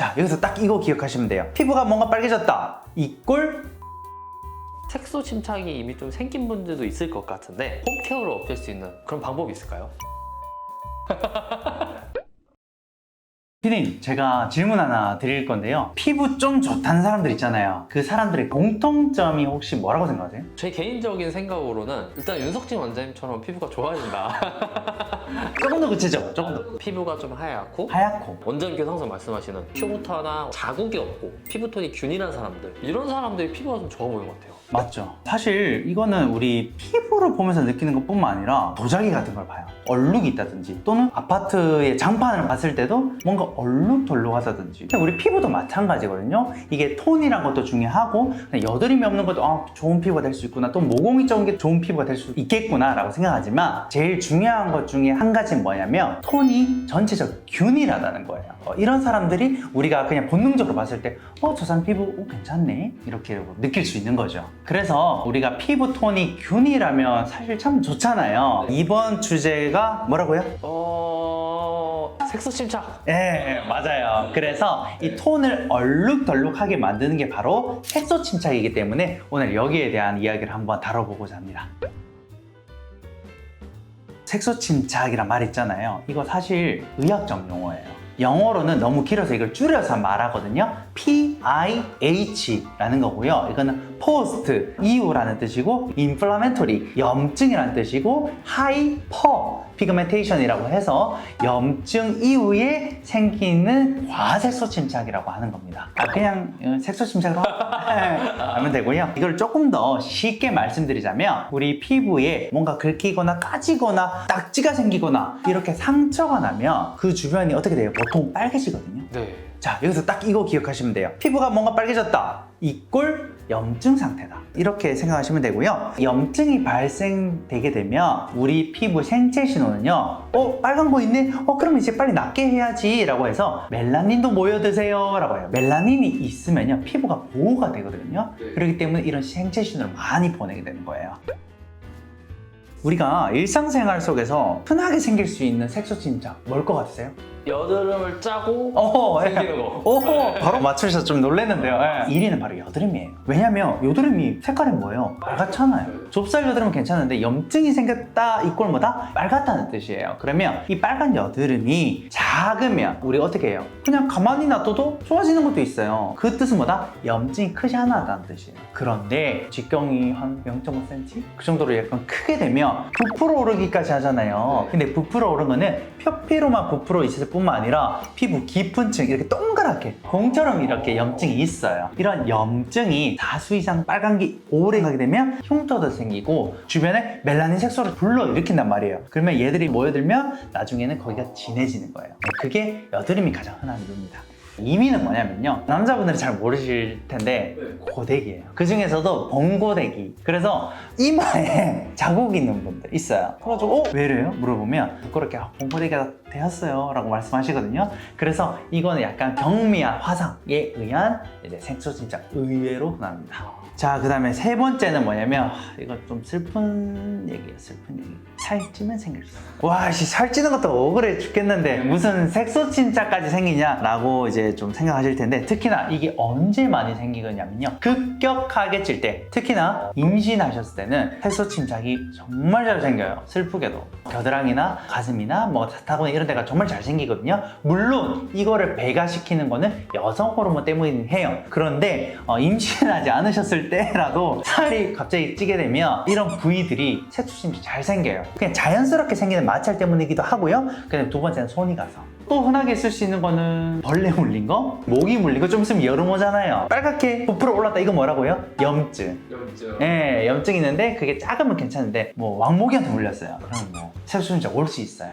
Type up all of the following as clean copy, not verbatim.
자, 여기서 딱 이거 기억하시면 돼요. 피부가 뭔가 빨개졌다. 이꼴 색소 침착이 이미 좀 생긴 분들도 있을 것 같은데 홈케어를 없앨 수 있는 그런 방법이 있을까요? 피디님, 제가 질문 하나 드릴 건데요. 피부 좀 좋다는 사람들 있잖아요. 그 사람들의 공통점이 혹시 뭐라고 생각하세요? 제 개인적인 생각으로는 일단 윤석진 원장님처럼 피부가 좋아진다. 조금 더 구체적, 조금 더 피부가 좀 하얗고 하얗고. 원장님께서 항상 말씀하시는 퓨부터나 자국이 없고 피부톤이 균일한 사람들, 이런 사람들이 피부가 좀 좋아 보이는 것 같아요. 맞죠. 사실 이거는 우리 피부를 보면서 느끼는 것뿐만 아니라 도자기 같은 걸 봐요. 얼룩이 있다든지 또는 아파트의 장판을 봤을 때도 뭔가 얼룩덜룩하다든지. 우리 피부도 마찬가지거든요. 이게 톤이란 것도 중요하고 여드름이 없는 것도 좋은 피부가 될 수 있구나, 또 모공이 적은 게 좋은 피부가 될 수 있겠구나 라고 생각하지만 제일 중요한 것 중에 한 가지는 뭐냐면 톤이 전체적으로 균일하다는 거예요. 이런 사람들이 우리가 그냥 본능적으로 봤을 때 저 사람 피부 괜찮네 이렇게 느낄 수 있는 거죠. 그래서 우리가 피부 톤이 균일하면 사실 참 좋잖아요. 이번 주제가 뭐라고요? 색소 침착. 네, 맞아요. 그래서 이 톤을 얼룩덜룩하게 만드는 게 바로 색소 침착이기 때문에 오늘 여기에 대한 이야기를 한번 다뤄보고자 합니다. 색소 침착이란 말 있잖아요. 이거 사실 의학적 용어예요. 영어로는 너무 길어서 이걸 줄여서 말하거든요. PIH라는 거고요. 이거는 post, 이후라는 뜻이고 inflammatory, 염증이라는 뜻이고 hyper, pigmentation이라고 해서 염증 이후에 생기는 과색소 침착이라고 하는 겁니다. 그냥 색소 침착으로 하면 되고요. 이걸 조금 더 쉽게 말씀드리자면 우리 피부에 뭔가 긁히거나 까지거나 딱지가 생기거나 이렇게 상처가 나면 그 주변이 어떻게 돼요? 보통 빨개지거든요. 네. 자, 여기서 딱 이거 기억하시면 돼요. 피부가 뭔가 빨개졌다. 이꼴 염증 상태다. 이렇게 생각하시면 되고요. 염증이 발생되게 되면 우리 피부 생체 신호는요. 빨간 거 있네? 그럼 이제 빨리 낫게 해야지 라고 해서 멜라닌도 모여 드세요 라고 해요. 멜라닌이 있으면요. 피부가 보호가 되거든요. 네. 그렇기 때문에 이런 생체 신호를 많이 보내게 되는 거예요. 우리가 일상생활 속에서 흔하게 생길 수 있는 색소 침착 뭘 것 같으세요? 여드름을 짜고 생기는 거. 바로 맞추셔서 좀 놀랐는데요. 1위는 바로 여드름이에요. 왜냐면 여드름이 색깔이 뭐예요? 빨갛잖아요. 좁쌀 여드름은 괜찮은데 염증이 생겼다 이꼴 뭐다? 빨갛다는 뜻이에요. 그러면 이 빨간 여드름이 작으면 우리 어떻게 해요? 그냥 가만히 놔둬도 좋아지는 것도 있어요. 그 뜻은 뭐다? 염증이 크지 않았다는 뜻이에요. 그런데 직경이 한 0.5cm? 그 정도로 약간 크게 되면 부풀어 오르기까지 하잖아요. 근데 부풀어 오른 거는 표피로만 부풀어 있을 뿐만 아니라 피부 깊은 층 이렇게 동그랗게 공처럼 이렇게 염증이 있어요. 이런 염증이 다수 이상 빨간 게 오래 가게 되면 흉터도 생기고 주변에 멜라닌 색소를 불러일으킨단 말이에요. 그러면 얘들이 모여들면 나중에는 거기가 진해지는 거예요. 그게 여드름이 가장 흔한 이유입니다. 2위는 뭐냐면요, 남자분들은 잘 모르실 텐데 고데기예요. 그 중에서도 봉고데기. 그래서 이마에 자국 있는 분들 있어요. 그래가지고 왜 이래요? 물어보면 부끄럽게 봉고데기가 되었어요 라고 말씀하시거든요. 그래서 이거는 약간 경미한 화상에 의한 이제 색소 침착, 의외로 흔합니다. 자, 그 다음에 세 번째는 뭐냐면 이거 좀 슬픈 얘기예요. 슬픈 얘기. 살찌면 생길 수 있어요. 와, 살찌는 것도 억울해 죽겠는데 무슨 색소 침착까지 생기냐라고 이제 좀 생각하실 텐데, 특히나 이게 언제 많이 생기냐면요, 급격하게 찔 때, 특히나 임신하셨을 때는 색소 침착이 정말 잘 생겨요. 슬프게도 겨드랑이나 가슴이나 뭐 타고나 이런 데가 정말 잘 생기거든요. 물론 이거를 배가시키는 거는 여성 호르몬 때문이긴 해요. 그런데 임신하지 않으셨을 때라도 살이 갑자기 찌게 되면 이런 부위들이 색소 침착 잘 생겨요. 그냥 자연스럽게 생기는 마찰 때문이기도 하고요. 그다음에 두 번째는 손이 가서. 또 흔하게 쓸 수 있는 거는 벌레 물린 거, 모기 물린 거, 좀 있으면 여름 오잖아요. 빨갛게 부풀어 올랐다. 이거 뭐라고요? 염증. 네, 염증이 있는데 그게 작으면 괜찮은데 뭐 왕모기한테 물렸어요. 그러면 뭐 색소 침착 올 수 있어요.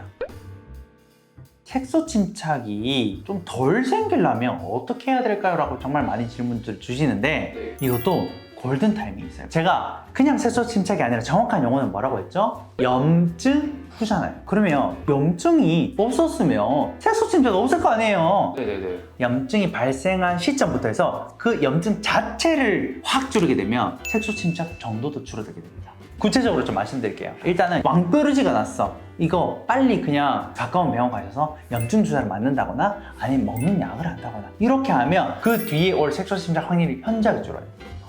색소 침착이 좀 덜 생기려면 어떻게 해야 될까요? 라고 정말 많이 질문들 주시는데 이것도 골든 타이밍이 있어요. 제가 그냥 색소 침착이 아니라 정확한 용어는 뭐라고 했죠? 염증 후잖아요. 그러면 염증이 없었으면 색소 침착 없을 거 아니에요. 네네네. 염증이 발생한 시점부터 해서 그 염증 자체를 확 줄이게 되면 색소 침착 정도도 줄어들게 됩니다. 구체적으로 좀 말씀드릴게요. 일단은 왕뾰루지가 났어. 이거 빨리 그냥 가까운 병원 가셔서 염증 주사를 맞는다거나 아니면 먹는 약을 한다거나 이렇게 하면 그 뒤에 올 색소 침착 확률이 현저하게 줄어요.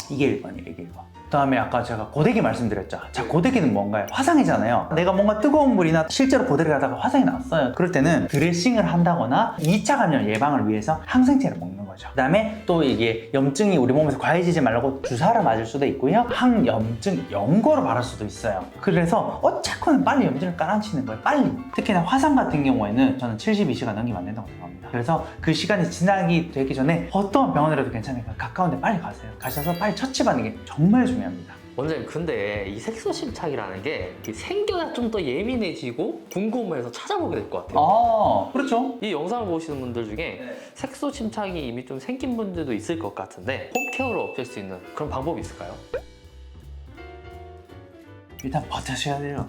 이게 1번이에요. 이게 1번. 그다음에 아까 제가 고데기 말씀드렸죠. 자, 고데기는 뭔가요? 화상이잖아요. 내가 뭔가 뜨거운 물이나 실제로 고데기를 하다가 화상이 났어요. 그럴 때는 드레싱을 한다거나 2차 감염 예방을 위해서 항생제를 먹는 거죠. 그다음에 또 이게 염증이 우리 몸에서 과해지지 말라고 주사를 맞을 수도 있고요. 항염증 연고를 바를 수도 있어요. 그래서 어쨌거나 빨리 염증을 깔아치는 거예요. 빨리. 특히나 화상 같은 경우에는 저는 72시간 넘기면 안 된다고 생각합니다. 그래서 그 시간이 지나기 되기 전에 어떤 병원이라도 괜찮으니까 가까운 데 빨리 가세요. 가셔서 빨리 처치받는 게 정말 중요합니다. 원장님, 근데 이 색소 침착이라는 게 생겨야 좀 더 예민해지고 궁금해서 찾아보게 될 것 같아요. 아, 그렇죠. 이 영상을 보시는 분들 중에 색소 침착이 이미 좀 생긴 분들도 있을 것 같은데 홈케어를 없앨 수 있는 그런 방법이 있을까요? 일단 버텨셔야 돼요.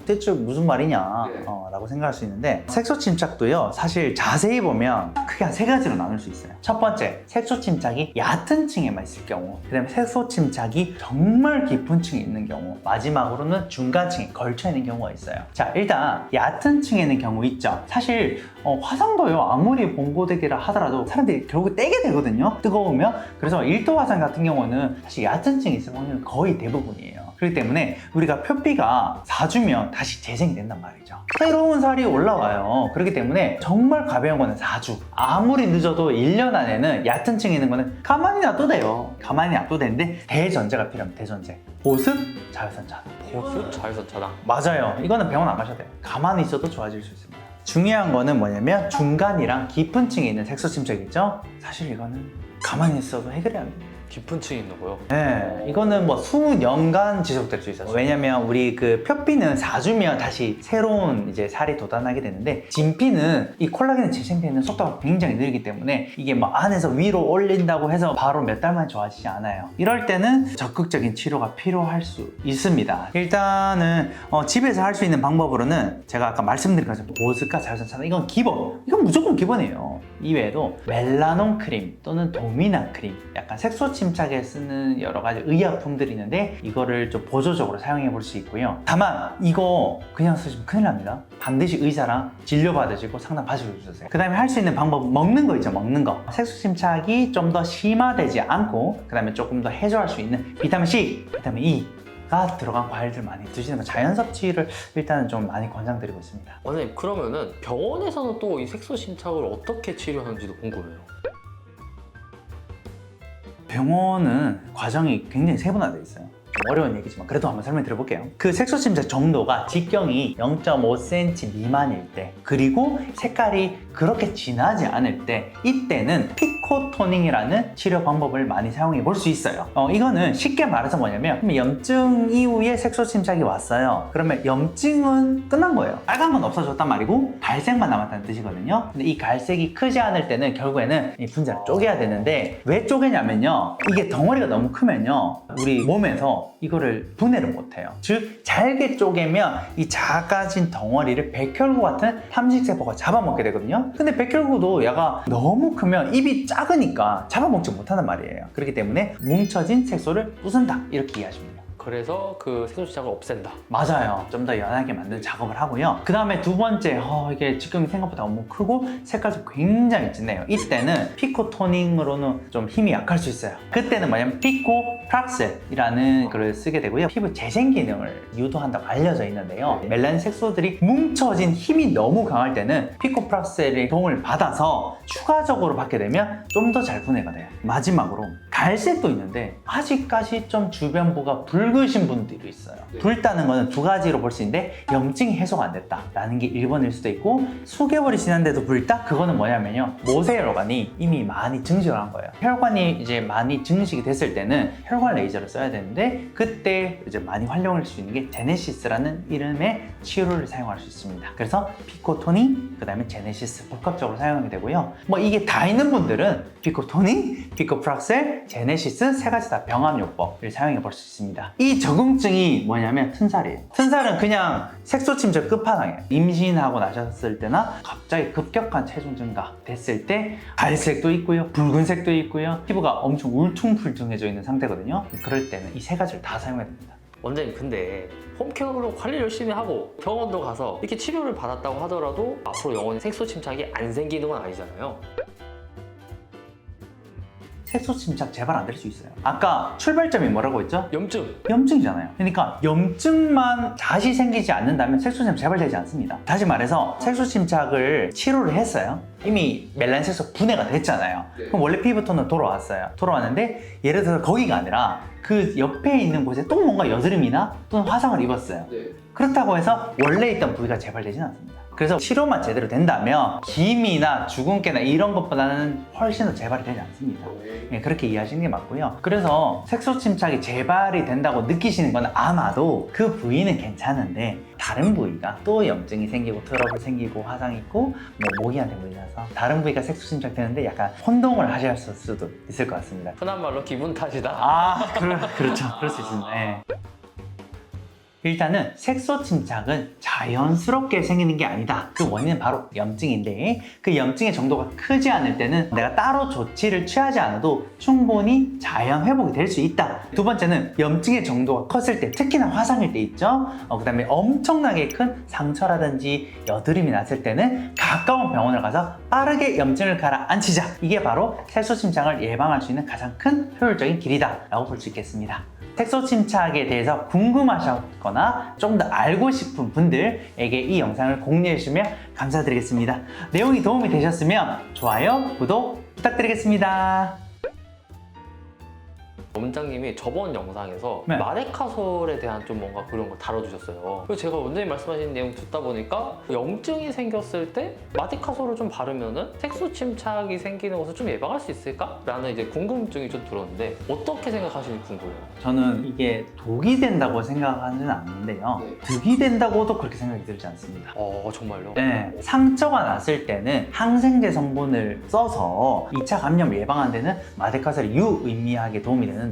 대체 무슨 말이냐 라고 생각할 수 있는데 색소 침착도요 사실 자세히 보면 크게 한 3가지로 나눌 수 있어요. 첫 번째, 색소 침착이 얕은 층에만 있을 경우, 그 다음에 색소 침착이 정말 깊은 층에 있는 경우, 마지막으로는 중간층에 걸쳐 있는 경우가 있어요. 자, 일단 얕은 층에 있는 경우 있죠. 사실 화상도요 아무리 봉고되기라 하더라도 사람들이 결국 떼게 되거든요, 뜨거우면. 그래서 1도 화상 같은 경우는 사실 얕은 층에 있을 확률은 거의 대부분이에요. 그렇기 때문에 우리가 표피가 4주면 다시 재생이 된단 말이죠. 새로운 살이 올라와요. 그렇기 때문에 정말 가벼운 거는 4주, 아무리 늦어도 1년 안에는 얕은 층에 있는 거는 가만히 놔둬도 돼요. 가만히 놔둬도 되는데 대전제가 필요합니다. 대전제. 보습, 자외선 차단. 보습, 자외선 차단. 맞아요. 이거는 병원 안 가셔도 돼요. 가만히 있어도 좋아질 수 있습니다. 중요한 거는 뭐냐면 중간이랑 깊은 층에 있는 색소 침착이죠. 사실 이거는 가만히 있어도 해결이 안 돼요. 깊은 층이 있는 거요? 네, 이거는 뭐 수년간 지속될 수 있어요. 왜냐면 우리 그 표피는 4주면 다시 새로운 이제 살이 돋아나게 되는데, 진피는 이 콜라겐이 재생되는 속도가 굉장히 느리기 때문에 이게 뭐 안에서 위로 올린다고 해서 바로 몇 달 만에 좋아지지 않아요. 이럴 때는 적극적인 치료가 필요할 수 있습니다. 일단은 집에서 할 수 있는 방법으로는 제가 아까 말씀드린 것처럼 보습과 자외선 차단, 이건 기본, 이건 무조건 기본이에요. 이외에도 멜라논 크림 또는 도미나 크림, 약간 색소 침착에 쓰는 여러 가지 의약품들이 있는데 이거를 좀 보조적으로 사용해 볼 수 있고요. 다만 이거 그냥 쓰시면 큰일 납니다. 반드시 의사랑 진료 받으시고 상담 받으시고 주세요. 그 다음에 할 수 있는 방법, 먹는 거 있죠. 먹는 거. 색소 침착이 좀 더 심화되지 않고 그 다음에 조금 더 해소할 수 있는 비타민 C, 비타민 E가 들어간 과일들 많이 드시는 거, 자연 섭취를 일단은 좀 많이 권장드리고 있습니다. 원장님, 그러면은 병원에서는 또 이 색소 침착을 어떻게 치료하는지도 궁금해요. 병원은 과정이 굉장히 세분화되어 있어요. 좀 어려운 얘기지만 그래도 한번 설명드려 볼게요. 그 색소 침착 정도가 직경이 0.5cm 미만일 때, 그리고 색깔이 그렇게 진하지 않을 때, 이때는 피코토닝이라는 치료 방법을 많이 사용해 볼 수 있어요. 이거는 쉽게 말해서 뭐냐면, 염증 이후에 색소 침착이 왔어요. 그러면 염증은 끝난 거예요. 빨간 건 없어졌단 말이고 갈색만 남았다는 뜻이거든요. 근데 이 갈색이 크지 않을 때는 결국에는 이 분자를 쪼개야 되는데, 왜 쪼개냐면요, 이게 덩어리가 너무 크면요 우리 몸에서 이거를 분해를 못해요. 즉 잘게 쪼개면 이 작아진 덩어리를 백혈구 같은 삼식세포가 잡아먹게 되거든요. 근데 백혈구도 얘가 너무 크면 입이 작으니까 잡아먹지 못하는 말이에요. 그렇기 때문에 뭉쳐진 색소를 부순다, 이렇게 이해하시면 돼요. 그래서 그 색소 침착을 없앤다. 맞아요. 좀 더 연하게 만드는 작업을 하고요. 그 다음에 두 번째, 이게 직경이 생각보다 너무 크고 색깔도 굉장히 진해요. 이때는 피코토닝으로는 좀 힘이 약할 수 있어요. 그때는 뭐냐면 피코프락셀이라는 걸 쓰게 되고요. 피부 재생 기능을 유도한다고 알려져 있는데요. 멜라닌 색소들이 뭉쳐진 힘이 너무 강할 때는 피코프락셀의 도움을 받아서 추가적으로 받게 되면 좀 더 잘 분해가 돼요. 마지막으로 갈색도 있는데 아직까지 좀 주변부가 붉으신 분들이 있어요. 붉다는 거는 두 가지로 볼 수 있는데, 염증이 해소가 안 됐다라는 게 1번일 수도 있고, 수개월이 지났는데도 붉다? 그거는 뭐냐면요, 모세혈관이 이미 많이 증식을 한 거예요. 혈관이 이제 많이 증식이 됐을 때는 혈관 레이저를 써야 되는데, 그때 이제 많이 활용할 수 있는 게 제네시스라는 이름의 치료를 사용할 수 있습니다. 그래서 피코토닝, 그 다음에 제네시스 복합적으로 사용하게 되고요. 뭐 이게 다 있는 분들은 피코토닝, 피코프락셀, 제네시스 세 가지 다 병합요법을 사용해 볼 수 있습니다. 이 적응증이 뭐냐면 튼살이에요. 튼살은 그냥 색소 침착 끝판왕이에요. 임신하고 나셨을 때나 갑자기 급격한 체중 증가 됐을 때 갈색도 있고요, 붉은색도 있고요, 피부가 엄청 울퉁불퉁해져 있는 상태거든요. 그럴 때는 이 세 가지를 다 사용해야 됩니다. 원장님 근데 홈케어로 관리 열심히 하고 병원도 가서 이렇게 치료를 받았다고 하더라도 앞으로 영원히 색소 침착이 안 생기는 건 아니잖아요. 색소 침착 재발 안 될 수 있어요. 아까 출발점이 뭐라고 했죠? 염증. 염증이잖아요. 그러니까 염증만 다시 생기지 않는다면 색소 침착 재발되지 않습니다. 다시 말해서 색소 침착을 치료를 했어요. 이미 멜란색소 분해가 됐잖아요. 그럼 원래 피부톤은 돌아왔어요. 돌아왔는데 예를 들어서 거기가 아니라 그 옆에 있는 곳에 또 뭔가 여드름이나 또는 화상을 입었어요. 그렇다고 해서 원래 있던 부위가 재발되지는 않습니다. 그래서 치료만 제대로 된다면 기미나 주근깨나 이런 것보다는 훨씬 더 재발이 되지 않습니다. 예, 그렇게 이해하시는 게 맞고요. 그래서 색소 침착이 재발이 된다고 느끼시는 건 아마도 그 부위는 괜찮은데 다른 부위가 또 염증이 생기고 트러블 생기고 화상 있고 뭐 모기한테 물려서 다른 부위가 색소 침착 되는데 약간 혼동을 하실 수도 있을 것 같습니다. 흔한 말로 기분 탓이다. 그렇죠. 그럴 수 있습니다. 예. 일단은 색소 침착은 자연스럽게 생기는 게 아니다. 그 원인은 바로 염증인데 그 염증의 정도가 크지 않을 때는 내가 따로 조치를 취하지 않아도 충분히 자연 회복이 될 수 있다. 두 번째는 염증의 정도가 컸을 때, 특히나 화상일 때 있죠. 그 다음에 엄청나게 큰 상처라든지 여드름이 났을 때는 가까운 병원을 가서 빠르게 염증을 가라앉히자. 이게 바로 색소 침착을 예방할 수 있는 가장 큰 효율적인 길이다 라고 볼 수 있겠습니다. 색소 침착에 대해서 궁금하셨거나 좀 더 알고 싶은 분들에게 이 영상을 공유해 주시면 감사드리겠습니다. 내용이 도움이 되셨으면 좋아요, 구독 부탁드리겠습니다. 원장님이 저번 영상에서 네. 마데카솔에 대한 좀 뭔가 그런 걸 다뤄주셨어요. 그래서 제가 원장님 말씀하신 내용 듣다 보니까 염증이 생겼을 때 마데카솔을 좀 바르면은 색소 침착이 생기는 것을 좀 예방할 수 있을까? 라는 이제 궁금증이 좀 들었는데 어떻게 생각하시는지 궁금해요. 저는 이게 독이 된다고 생각하지는 않는데요. 득이 된다고도 그렇게 생각이 들지 않습니다. 정말요? 네, 상처가 났을 때는 항생제 성분을 써서 2차 감염 예방하는 데는 마데카솔이 유의미하게 도움이 되는데요.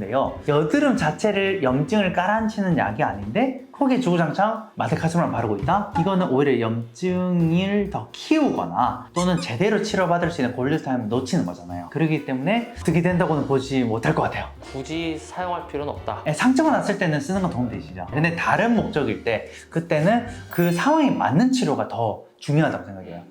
여드름 자체를 염증을 깔아앉히는 약이 아닌데 거기에 주구장창 마데카솔만 바르고 있다? 이거는 오히려 염증을 더 키우거나 또는 제대로 치료받을 수 있는 골든타임을 놓치는 거잖아요. 그렇기 때문에 득이 된다고는 보지 못할 것 같아요. 굳이 사용할 필요는 없다. 네, 상처가 났을 때는 쓰는 건 도움 되시죠. 근데 다른 목적일 때 그때는 그 상황에 맞는 치료가 더 중요하다고 생각해요.